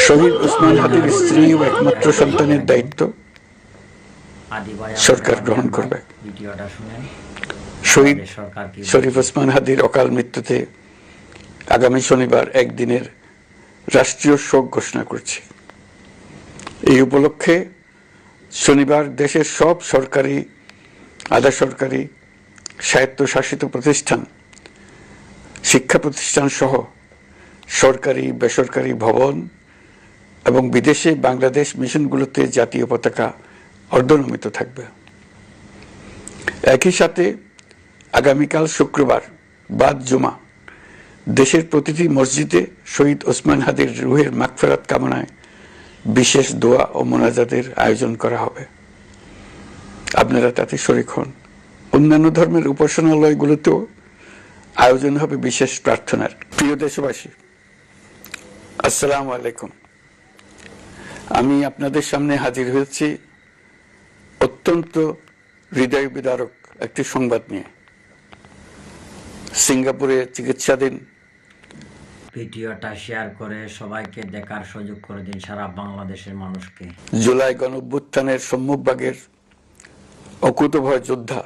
শহীদ ওসমান হাদির স্ত্রী ও একমাত্র সন্তানের দায়িত্ব সরকার গ্রহণ করবে। শহীদ শরীফ ওসমান হাদির অকাল মৃত্যুতে আগামী শনিবার একদিনের রাষ্ট্রীয় শোক ঘোষণা করছি। এই উপলক্ষে শনিবার দেশের সব সরকারি, আধা সরকারি, স্বায়ত্তশাসিত প্রতিষ্ঠান, শিক্ষা প্রতিষ্ঠান সহ সরকারি বেসরকারি ভবন এবং বিদেশে বাংলাদেশ মিশনগুলোতে জাতীয় পতাকা অর্ধনমিত থাকবে। একই সাথে আগামীকাল শুক্রবার বাদ জুমা দেশের প্রতিটি মসজিদে শহীদ ওসমান হাদির রুহের মাগফিরাত কামনায় বিশেষ দোয়া ও মোনাজাতের আয়োজন করা হবে। আপনারা তাতে শরীক হন। অন্যান্য ধর্মের উপাসনালয়গুলোতেও আয়োজন হবে বিশেষ প্রার্থনার। প্রিয় দেশবাসী, আসসালামু আলাইকুম। আমি আপনাদের সামনে হাজির হয়েছি অত্যন্ত হৃদয় বিদারক একটি সংবাদ নিয়ে। সিঙ্গাপুরে চিকিৎসাধীন। ভিডিওটা শেয়ার করে সবাইকে দেখার সুযোগ করে দিন সারা বাংলাদেশের মানুষকে। জুলাই গণঅভ্যুত্থানের সম্মুখভাগের অকুতোভয় যোদ্ধা